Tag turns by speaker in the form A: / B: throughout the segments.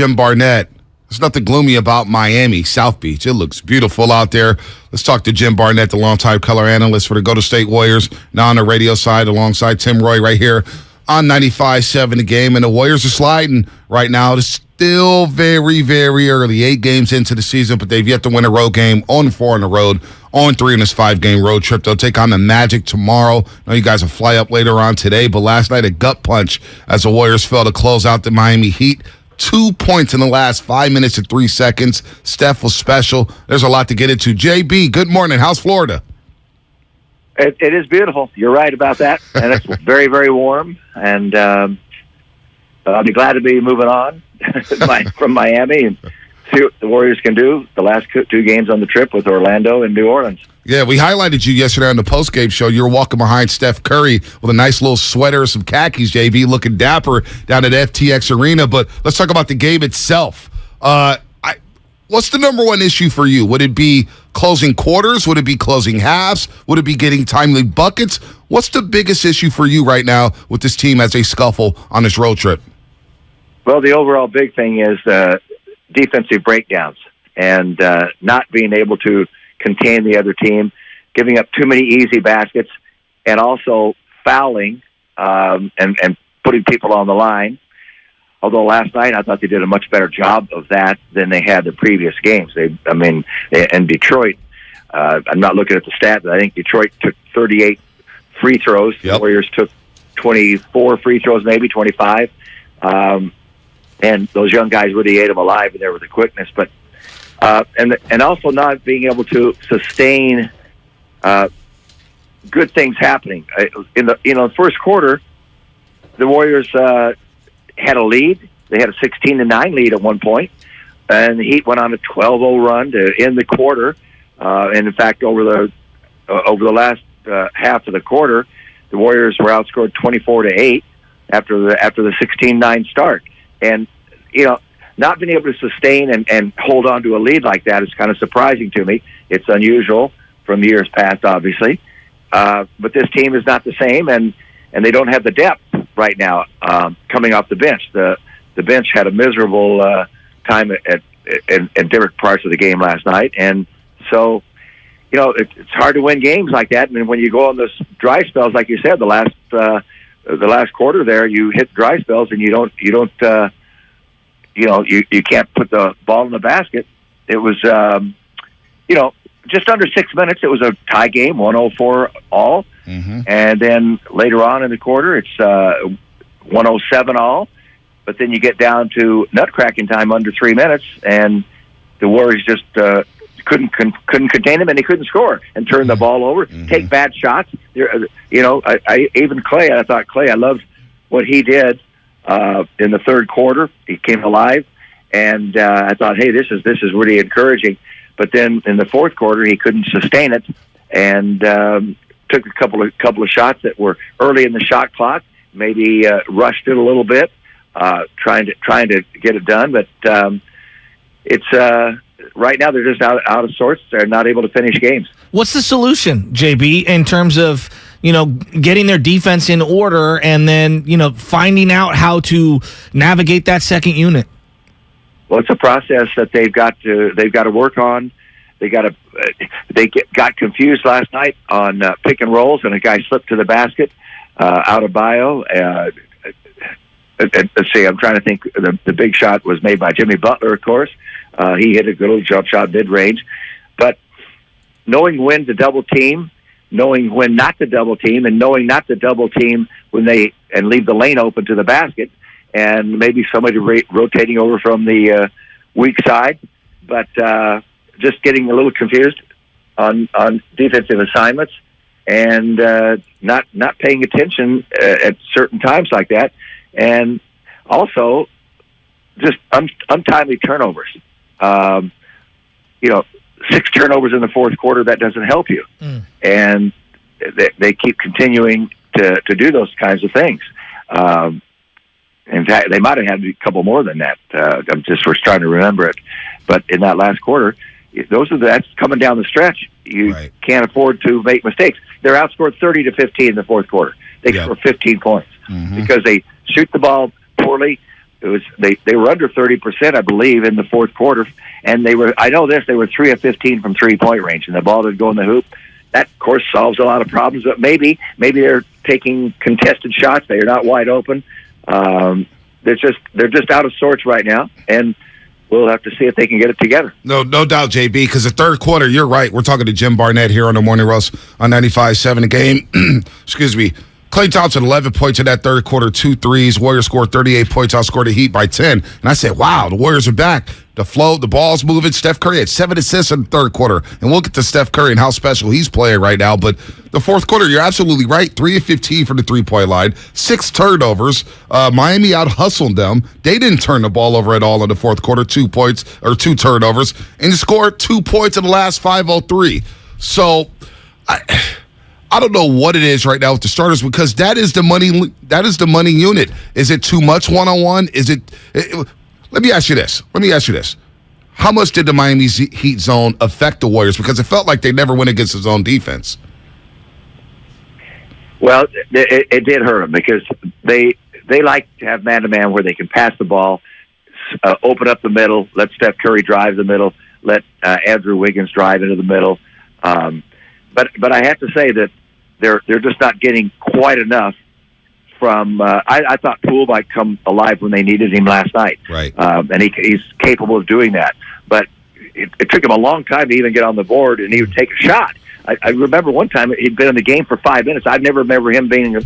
A: Jim Barnett. There's nothing gloomy about Miami, South Beach. It looks beautiful out there. Let's talk to Jim Barnett, the longtime color analyst for the Golden State Warriors, now on the radio side alongside Tim Roy right here on 95.7 The Game. And the Warriors are sliding right now. It's still very, very early, 8 games into the season, but they've yet to win a road game, 0-4 on the road, 0-3 in this 5-game road trip. They'll take on the Magic tomorrow. I know you guys will fly up later on today, but last night a gut punch as the Warriors fell to close out the Miami Heat. 2 points in the last 5 minutes and 3 seconds. Steph was special. There's a lot to get into. JB, good morning. How's Florida?
B: It is beautiful. You're right about that. And it's very, very warm. And I'll be glad to be moving on from Miami and see what the Warriors can do the last 2 games on the trip with Orlando and New Orleans.
A: Yeah, we highlighted you yesterday on the postgame show. You were walking behind Steph Curry with a nice little sweater, some khakis, JB, looking dapper down at FTX Arena. But let's talk about the game itself. What's the number one issue for you? Would it be closing quarters? Would it be closing halves? Would it be getting timely buckets? What's the biggest issue for you right now with this team as they scuffle on this road trip?
B: Well, the overall big thing is defensive breakdowns and not being able to contain the other team, giving up too many easy baskets, and also fouling and putting people on the line. Although last night I thought they did a much better job of that than they had the previous games. In Detroit, I'm not looking at the stat, but I think Detroit took 38 free throws.
A: Yep.
B: The Warriors took 24 free throws, maybe 25. And those young guys really ate them alive in there with the quickness. But and also not being able to sustain good things happening in the first quarter. The Warriors had a lead. They had a 16-9 lead at one point, and the Heat went on a 12-0 run to end the quarter. And in fact, over the last half of the quarter, the Warriors were outscored 24-8 after the 16-9 start. And not being able to sustain and hold on to a lead like that is kind of surprising to me. It's unusual from years past, obviously. But this team is not the same, and they don't have the depth right now coming off the bench. The bench had a miserable time in different parts of the game last night. And so, it's hard to win games like that. And when you go on those dry spells, like you said, the last quarter there, you hit dry spells and you can't put the ball in the basket. It was, just under 6 minutes. It was a tie game, 104 all. Mm-hmm. And then later on in the quarter, it's 107 all. But then you get down to nutcracking time under 3 minutes, and the Warriors just couldn't contain him, and they couldn't score and turn the ball over, take bad shots. I thought Clay, I loved what he did in the third quarter. He came alive, and I thought, hey, this is really encouraging. But then in the fourth quarter, he couldn't sustain it, and took a couple of shots that were early in the shot clock. Maybe rushed it a little bit, trying to get it done. But it's right now they're just out of sorts. They're not able to finish games.
C: What's the solution, JB, in terms of getting their defense in order and then finding out how to navigate that second unit?
B: Well, it's a process that they've got to work on. They got confused last night on pick and rolls, and a guy slipped to the basket out of bio. Let's see, I'm trying to think. The big shot was made by Jimmy Butler, of course. He hit a good little jump shot mid-range. But knowing when to double team, knowing when not to double team, and knowing not to double team and leave the lane open to the basket, and maybe somebody rotating over from the weak side, but just getting a little confused on defensive assignments and not paying attention at certain times like that, and also just untimely turnovers. 6 turnovers in the fourth quarter, that doesn't help you. And they keep continuing to do those kinds of things. In fact, they might have had a couple more than that. I'm just trying to remember it. But in that last quarter, that's coming down the stretch. You can't afford to make mistakes. They're outscored 30-15 in the fourth quarter. They score 15 points because they shoot the ball poorly. they were under 30%, I believe, in the fourth quarter, and they were 3 of 15 from 3-point range, and the ball didn't go in the hoop. That, of course, solves a lot of problems, but maybe they're taking contested shots. They're not wide open. They're just out of sorts right now, and we'll have to see if they can get it together.
A: No doubt, JB, because the third quarter, you're right. We're talking to Jim Barnett here on the Morning Roast on 95.7 The Game. Excuse me. Klay Thompson, 11 points in that third quarter, 2 threes. Warriors scored 38 points, outscored the Heat by 10. And I said, wow, the Warriors are back. The flow, the ball's moving. Steph Curry had 7 assists in the third quarter. And we'll get to Steph Curry and how special he's playing right now. But the fourth quarter, you're absolutely right. 3 of 15 from the three-point line, 6 turnovers. Miami out-hustled them. They didn't turn the ball over at all in the fourth quarter, 2 turnovers. And scored 2 points in the last 5:03. So, I don't know what it is right now with the starters because that is the money unit. Is it too much one-on-one? Let me ask you this. How much did the Miami Heat zone affect the Warriors? Because it felt like they never went against the zone defense.
B: Well, it did hurt them because they like to have man-to-man where they can pass the ball, open up the middle, let Steph Curry drive the middle, let Andrew Wiggins drive into the middle. But I have to say that they're just not getting quite enough from. I thought Poole might come alive when they needed him last night,
A: right?
B: And he's capable of doing that. But it took him a long time to even get on the board, and he would take a shot. I remember one time he'd been in the game for 5 minutes. I never remember him being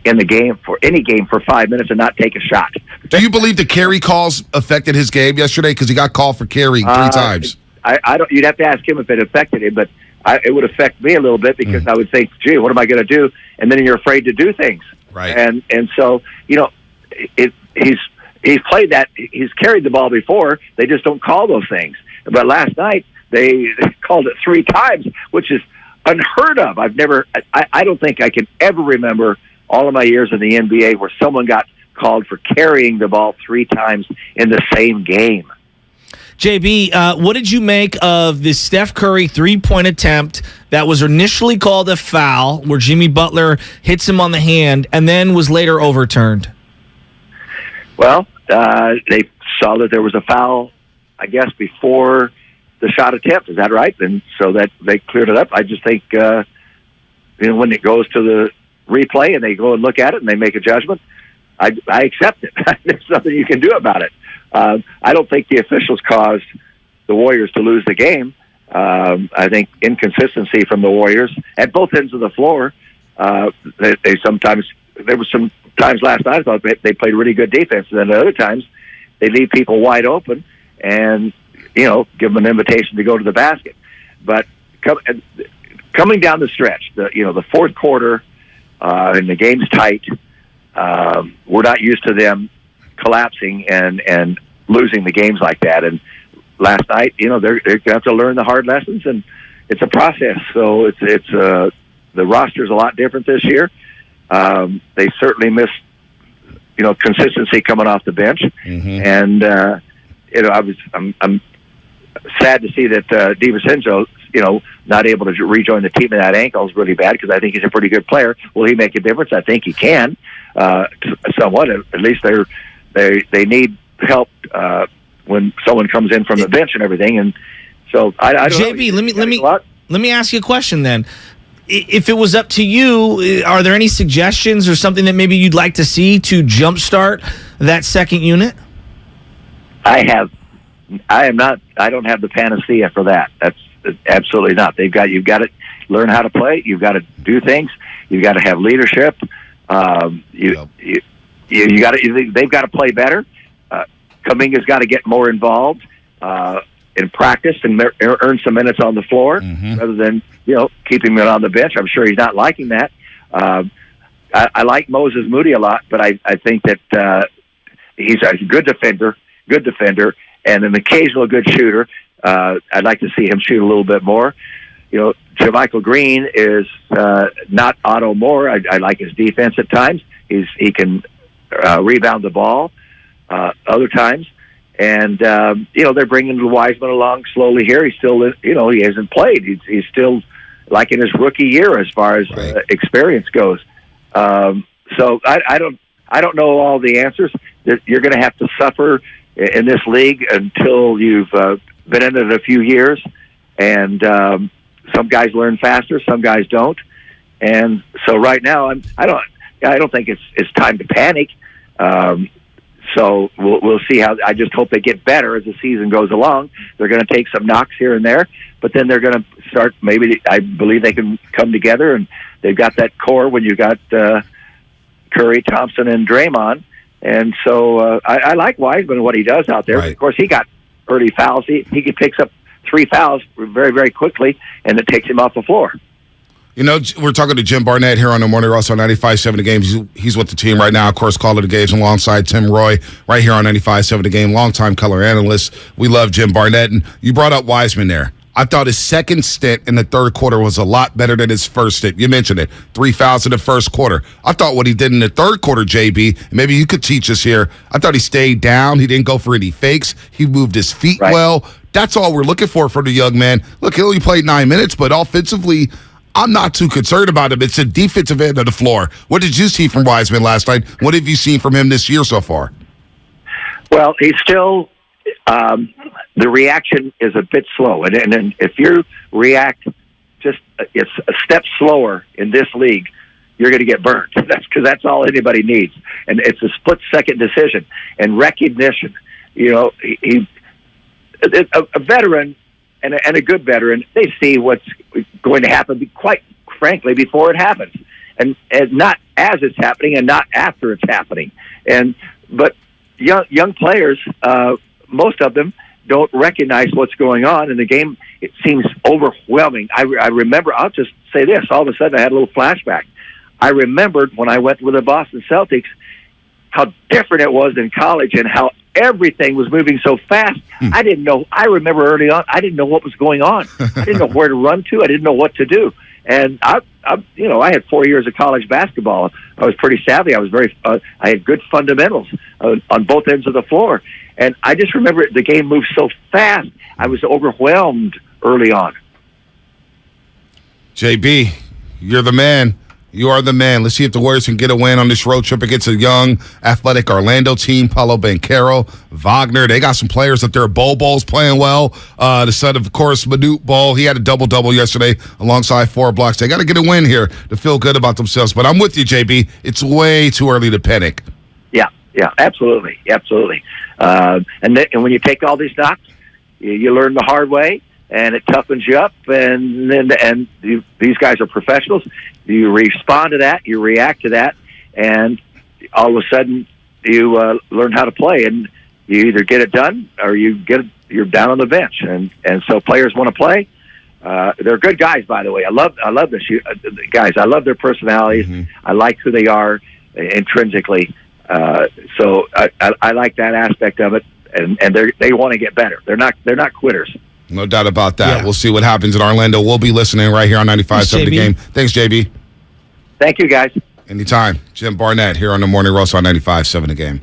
B: in the game for any game for 5 minutes and not take a shot.
A: Do you believe the carry calls affected his game yesterday? Because he got called for carrying 3 times.
B: I don't. You'd have to ask him if it affected him, but it would affect me a little bit because I would think, "Gee, what am I going to do?" And then you're afraid to do things.
A: Right.
B: And so he's played that. He's carried the ball before. They just don't call those things. But last night they called it 3 times, which is unheard of. I don't think I can ever remember all of my years in the NBA where someone got called for carrying the ball 3 times in the same game.
C: JB, what did you make of the Steph Curry 3-point attempt that was initially called a foul, where Jimmy Butler hits him on the hand and then was later overturned?
B: Well, they saw that there was a foul, I guess, before the shot attempt. Is that right? And so that they cleared it up. I just think when it goes to the replay and they go and look at it and they make a judgment, I accept it. There's nothing you can do about it. I don't think the officials caused the Warriors to lose the game. I think inconsistency from the Warriors at both ends of the floor. There were some times last night I thought they played really good defense, and then other times they leave people wide open and give them an invitation to go to the basket. But coming down the stretch, the fourth quarter, and the game's tight. We're not used to them collapsing and losing the games like that. And last night, they're going to have to learn the hard lessons, and it's a process. So it's the roster's a lot different this year. They certainly missed, consistency coming off the bench, and I'm sad to see that DiVincenzo, not able to rejoin the team in that ankle is really bad because I think he's a pretty good player. Will he make a difference? I think he can, somewhat. At least they need help when someone comes in from the bench and everything. And so I don't
C: JB,
B: know.
C: Let me ask you a question then. If it was up to you, are there any suggestions or something that maybe you'd like to see to jumpstart that second unit?
B: I don't have the panacea for that. That's absolutely not. You've got to learn how to play. You've got to do things. You've got to have leadership. They've got to play better. Kuminga's got to get more involved in practice and earn some minutes on the floor rather than keeping him on the bench. I'm sure he's not liking that. I like Moses Moody a lot, but I think that he's a good defender, and an occasional good shooter. I'd like to see him shoot a little bit more. JaMychal Green is not Otto Moore. I like his defense at times. He can rebound the ball other times. And, they're bringing Wiseman along slowly here. He's still, he hasn't played. He's still like in his rookie year as far as experience goes. So I I don't know all the answers. You're going to have to suffer in this league until you've been in it a few years, and some guys learn faster, some guys don't. And so right now, I don't think it's time to panic. So we'll see how. I just hope they get better as the season goes along. They're going to take some knocks here and there, but then they're going to start. Maybe I believe they can come together, and they've got that core when you got Curry, Thompson, and Draymond. And so I like Wiseman and what he does out there.
A: Right.
B: Of course, he got early fouls. He picks up 3 fouls very, very quickly, and it takes him off the floor.
A: You know, we're talking to Jim Barnett here on the Morning Rush on 95.7 The Game. He's with the team right now, of course, caller of the games alongside Tim Roy right here on 95.7 The Game, longtime color analyst. We love Jim Barnett. And you brought up Wiseman there. I thought his second stint in the third quarter was a lot better than his first stint. You mentioned it, 3 fouls in the first quarter. I thought what he did in the third quarter, JB, maybe you could teach us here. I thought he stayed down. He didn't go for any fakes. He moved his feet well. That's all we're looking for from the young man. Look, he only played 9 minutes, but offensively, I'm not too concerned about him. It's the defensive end of the floor. What did you see from Wiseman last night? What have you seen from him this year so far?
B: Well, he's still the reaction is a bit slow, and if you react just it's a step slower in this league, you're going to get burnt. That's all anybody needs, and it's a split-second decision and recognition. You know, a veteran. And a good veteran, they see what's going to happen, quite frankly, before it happens, and not as it's happening, and not after it's happening. But young players, most of them don't recognize what's going on in the game. It seems overwhelming. I remember. I'll just say this. All of a sudden, I had a little flashback. I remembered when I went with the Boston Celtics how different it was in college and how everything was moving so fast. I didn't know. I remember early on, I didn't know what was going on. I didn't know where to run to. I didn't know what to do. And I had 4 years of college basketball. I was pretty savvy. I was I had good fundamentals on both ends of the floor. And I just remember the game moved so fast. I was overwhelmed early on.
A: JB, you're the man. You are the man. Let's see if the Warriors can get a win on this road trip against a young, athletic Orlando team. Paulo Banchero, Wagner. They got some players up there. Bo's playing well. The son of course, Manute Bol. He had a double-double yesterday alongside 4 blocks. They got to get a win here to feel good about themselves. But I'm with you, JB. It's way too early to panic.
B: Yeah, absolutely. And when you take all these knocks, you learn the hard way. And it toughens you up, and these guys are professionals. You respond to that, you react to that, and all of a sudden you learn how to play, and you either get it done or you're down on the bench, and so players want to play. They're good guys, by the way. I love this guys. I love their personalities. Mm-hmm. I like who they are intrinsically. So I like that aspect of it, and they want to get better. They're not quitters.
A: No doubt about that. Yeah. We'll see what happens in Orlando. We'll be listening right here on 95.7 The Game. Thanks, JB.
B: Thank you, guys.
A: Anytime. Jim Barnett here on the Morning Roast on 95.7 The Game.